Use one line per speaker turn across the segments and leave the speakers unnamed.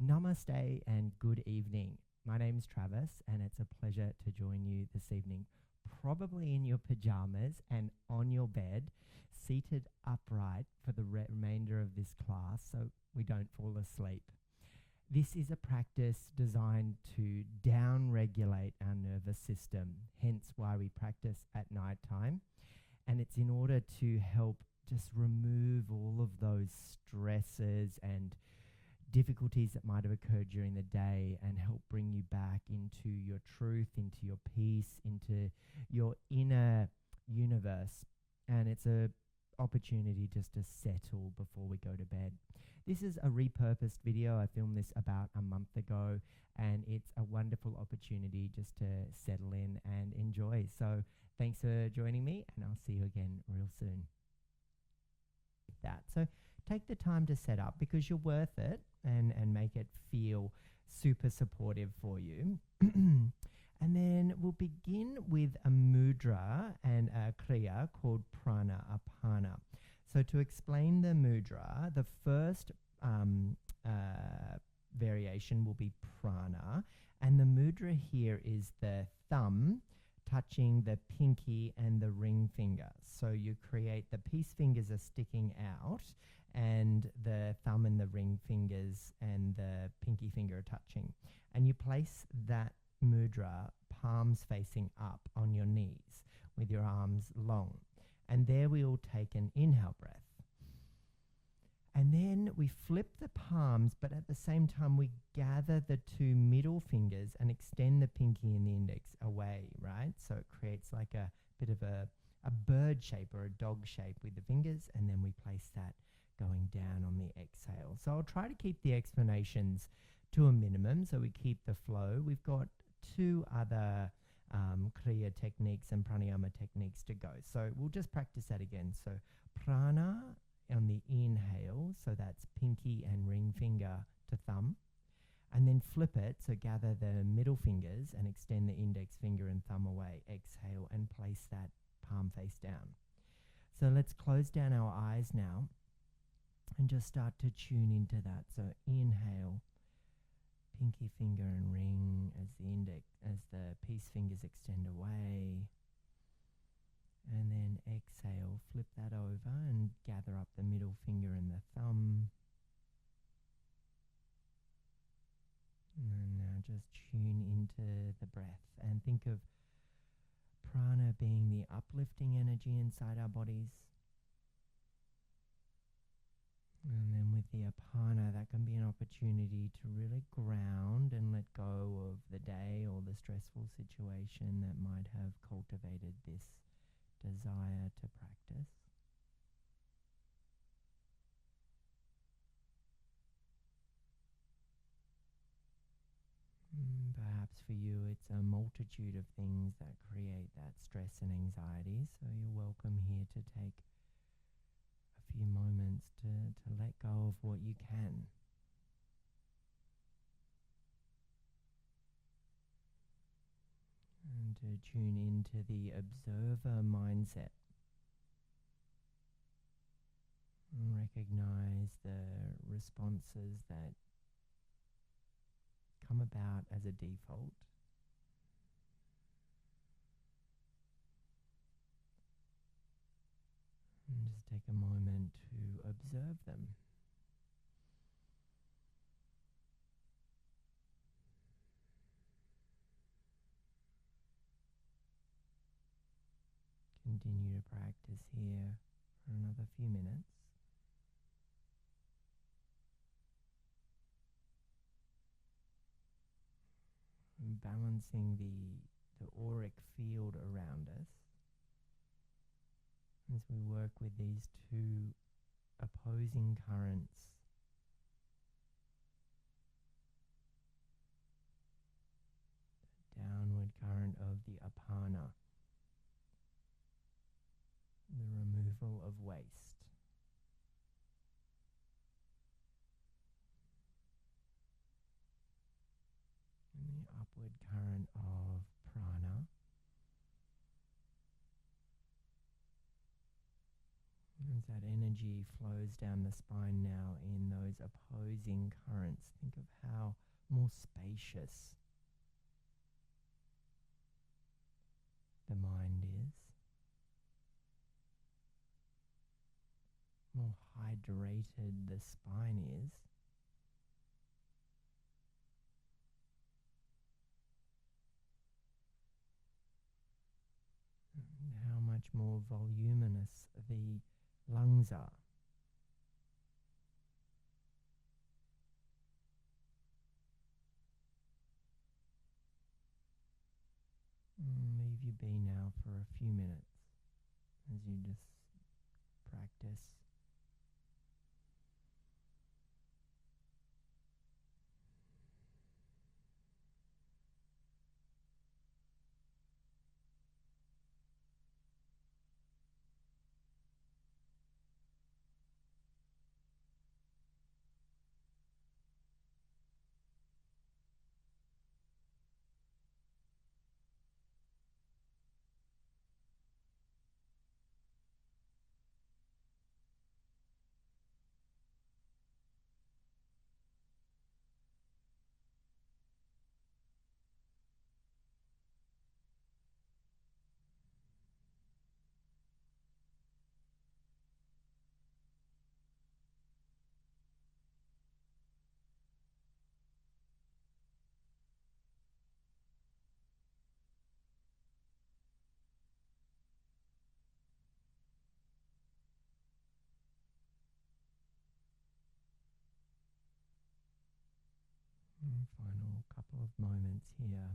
Namaste and good evening. My name's Travis and it's a pleasure to join you this evening, probably in your pajamas and on your bed, seated upright for the remainder of this class so we don't fall asleep. This is a practice designed to down-regulate our nervous system, hence why we practice at night time. And it's in order to help just remove all of those stresses and difficulties that might have occurred during the day and help bring you back into your truth, into your peace, into your inner universe. And it's a opportunity just to settle before we go to bed. This is a repurposed video. I filmed this about a month ago and it's a wonderful opportunity just to settle in and enjoy. So thanks for joining me and I'll see you again real soon. So take the time to set up because you're worth it and make it feel super supportive for you. And then we'll begin with a mudra and a kriya called Prana Apana. So to explain the mudra, the first variation will be prana, and the mudra here is the thumb touching the pinky and the ring finger. So you create the peace fingers are sticking out and the thumb and the ring fingers and the pinky finger are touching. And you place that mudra palms facing up on your knees with your arms long. And there we will take an inhale breath. And then we flip the palms, but at the same time we gather the two middle fingers and extend the pinky and the index away, right? So it creates like a bit of a bird shape or a dog shape with the fingers, and then we place that going down on the exhale. So I'll try to keep the explanations to a minimum so we keep the flow. We've got two other Kriya techniques and Pranayama techniques to go. So we'll just practice that again. So prana on the inhale, so that's pinky and ring finger to thumb, and then flip it, so gather the middle fingers and extend the index finger and thumb away, exhale, and place that palm face down. So let's close down our eyes now and just start to tune into that. So inhale, pinky finger and ring as the peace fingers extend away. And then exhale, flip that over and gather up the middle finger and the thumb. And now just tune into the breath and think of prana being the uplifting energy inside our bodies. And then with the apana, that can be an opportunity to really ground and let go of the day or the stressful situation that might have cultivated this desire to practice. Perhaps for you it's a multitude of things that create that stress and anxiety, so you're welcome here to take a few moments to let go of what you can. And to tune into the observer mindset. And recognize the responses that come about as a default. And just take a moment to observe them. Continue to practice here for another few minutes. And balancing the auric field around us as we work with these two opposing currents. The downward current of the apana, the removal of waste. And the upward current of prana, as that energy flows down the spine now in those opposing currents. Think of how spacious the mind is, more hydrated the spine is, and how much more voluminous the lungs are. Leave you be now for a few minutes as you just practice. Final couple of moments here.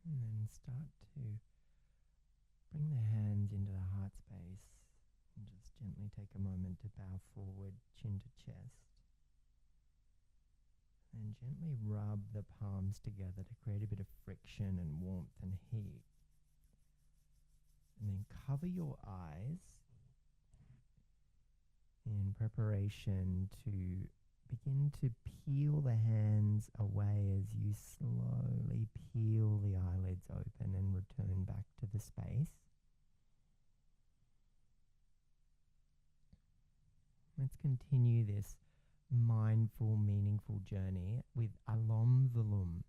And then start to bring the hands into the heart space and just gently take a moment to bow forward, chin to chest. And gently rub the palms together to create a bit of friction and warmth and heat. And then cover your eyes in preparation to begin to peel the hands away as you slowly peel the eyelids open and return back to the space. Let's continue this mindful, meaningful journey with Alom Viloom,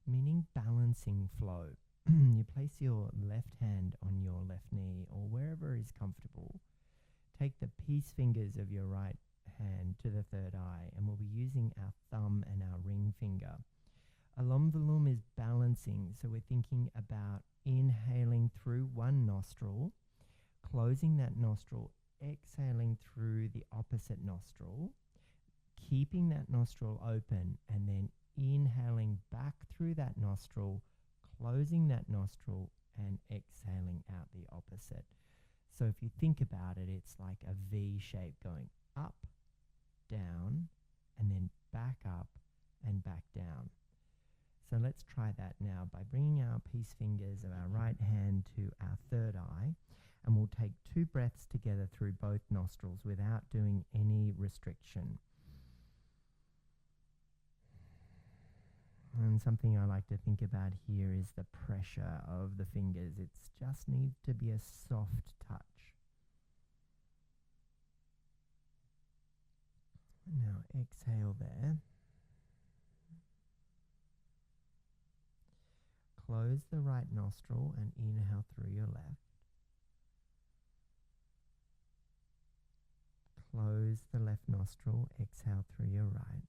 meaning balancing flow. You place your left hand on your left knee or wherever is comfortable. Take the peace fingers of your right hand to the third eye, and we'll be using our thumb and our ring finger. Alom Viloom is balancing, so we're thinking about inhaling through one nostril, closing that nostril, exhaling through the opposite nostril, keeping that nostril open, and then inhaling back through that nostril, closing that nostril, and exhaling out the opposite. So if you think about it, it's like a V shape going up, down, and then back up and back down. So let's try that now by bringing our peace fingers of our right hand to our third eye, and we'll take 2 breaths together through both nostrils without doing any restriction. And something I like to think about here is the pressure of the fingers. It just needs to be a soft touch. Now exhale there. Close the right nostril and inhale through your left. Close the left nostril, exhale through your right.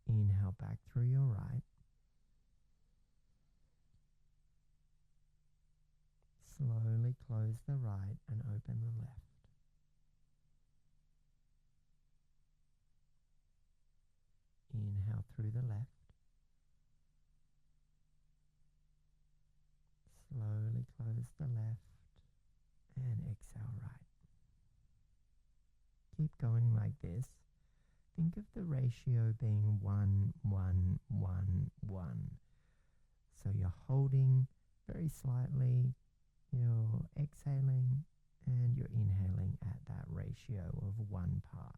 Inhale back through your right. Slowly close the right and open the left. Inhale through the left. Slowly close the left and exhale right. Keep going like this, think of the ratio being 1, 1, 1, 1. So you're holding very slightly, you're exhaling, and you're inhaling at that ratio of 1 part.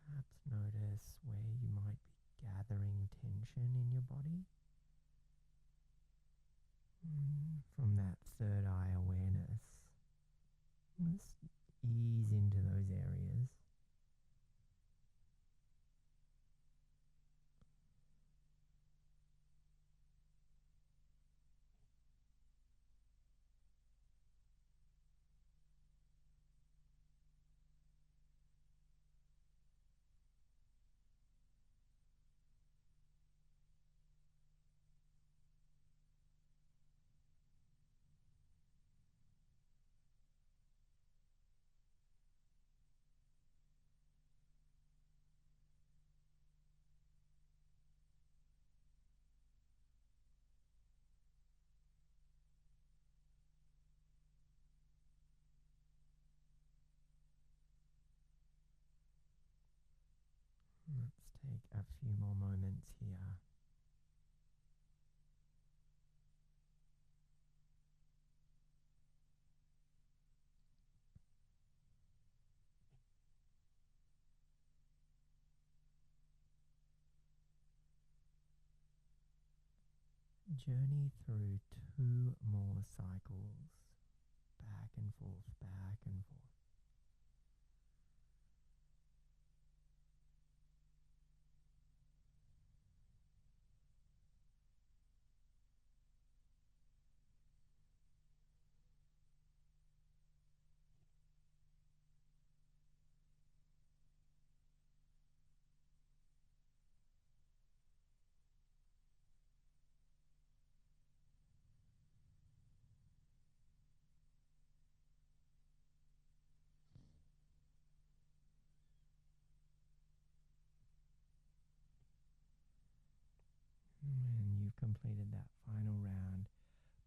Perhaps notice where you might be gathering tension in your body. From that third eye awareness, just ease into those areas. Let's take a few more moments here. Journey through 2 more cycles, back and forth, back and forth. When you've completed that final round,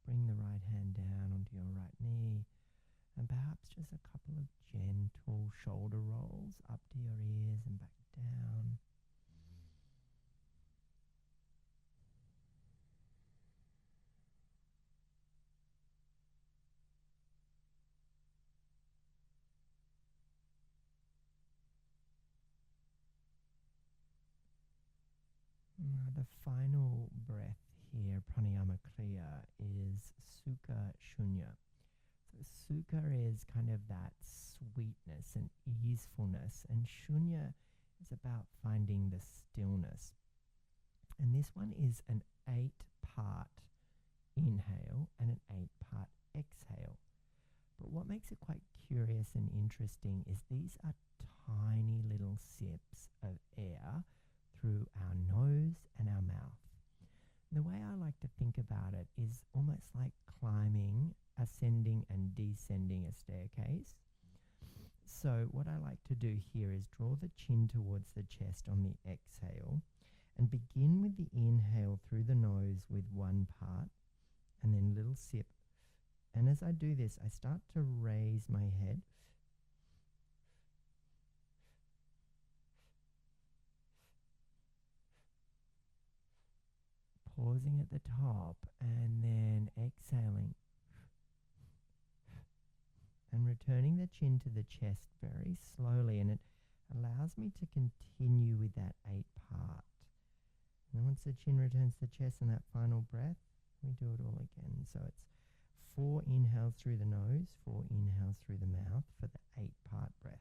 bring the right hand down onto your right knee, and perhaps just a couple of gentle shoulder rolls up to your ears and back down. The final breath here, Pranayama Kriya, is Sukah Shunya. So Sukha is kind of that sweetness and easefulness, and Shunya is about finding the stillness. And this one is an 8-part inhale and an 8-part exhale. But what makes it quite curious and interesting is these are tiny little sips of air through our nose and our mouth. The way I like to think about it is almost like climbing, ascending and descending a staircase. So what I like to do here is draw the chin towards the chest on the exhale and begin with the inhale through the nose with one part and then little sip. And as I do this, I start to raise my head. Pausing at the top and then exhaling. And returning the chin to the chest very slowly, and it allows me to continue with that 8 part. And once the chin returns to the chest and that final breath, we do it all again. So it's 4 inhales through the nose, 4 inhales through the mouth for the 8 part breath.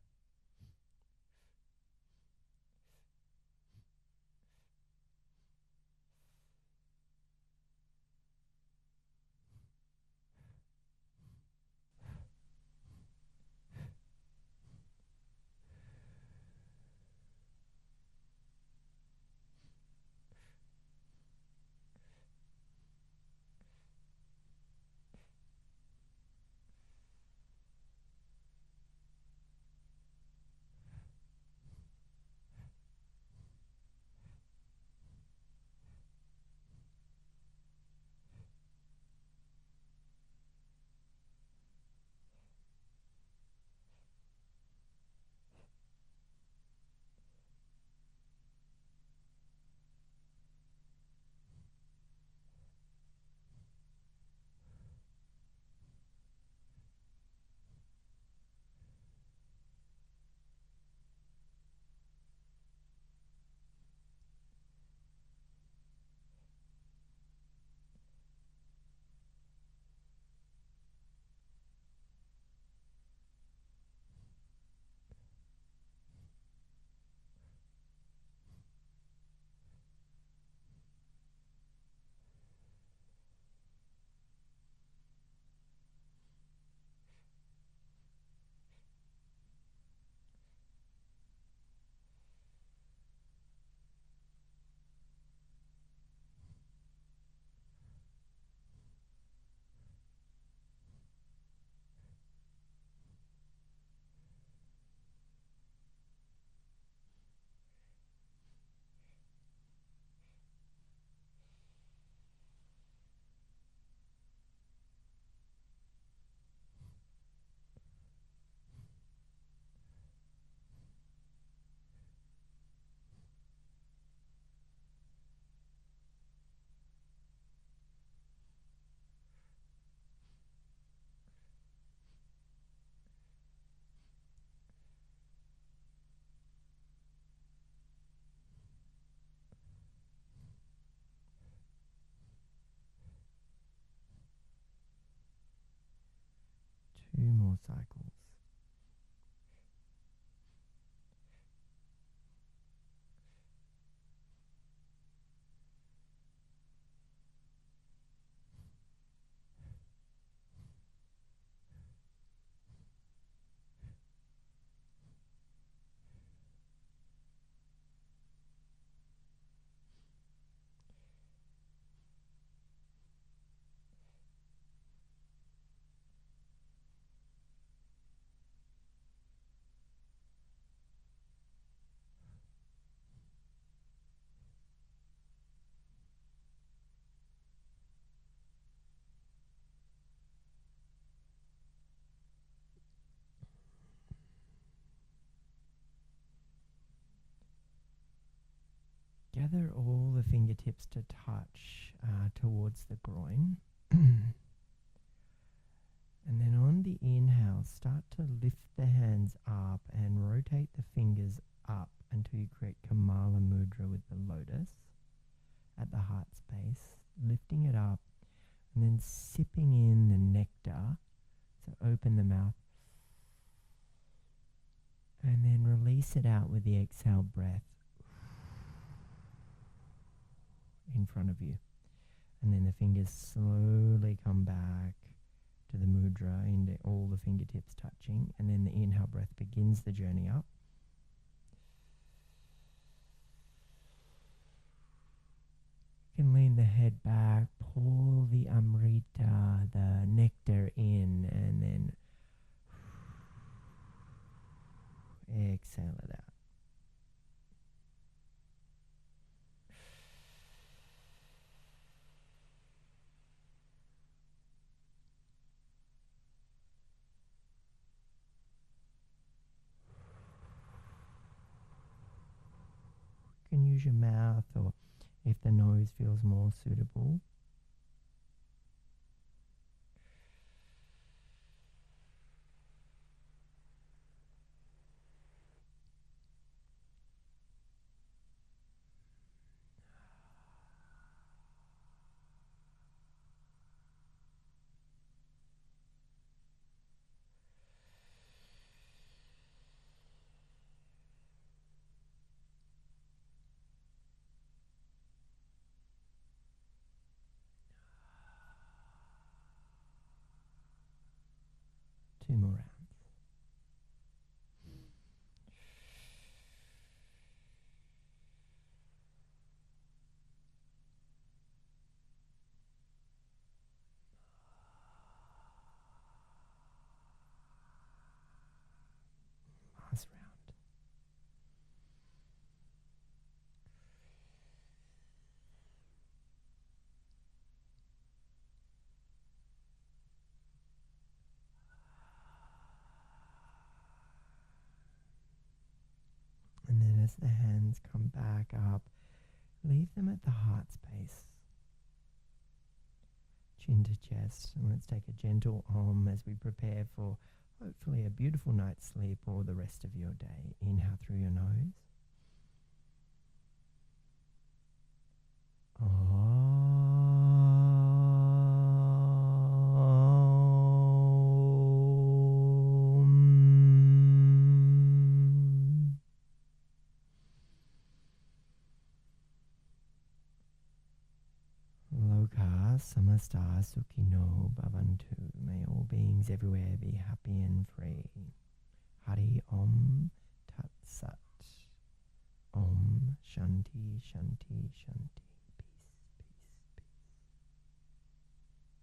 Two more cycles. Gather all the fingertips to touch towards the groin. And then on the inhale, start to lift the hands up and rotate the fingers up until you create Kamala Mudra with the lotus at the heart space, lifting it up and then sipping in the nectar. So open the mouth and then release it out with the exhale breath in front of you. And then the fingers slowly come back to the mudra, into all the fingertips touching, and then the inhale breath begins the journey up. You can lean the head back close your mouth, or if the nose feels more suitable. Two more rounds. Last round. And then as the hands come back up, leave them at the heart space. Chin to chest. And let's take a gentle Om as we prepare for hopefully a beautiful night's sleep or the rest of your day. Inhale through your nose. Loka samasta sukhino bhavantu. May all beings everywhere be happy and free. Hari Om Tat Sat. Om Shanti Shanti Shanti.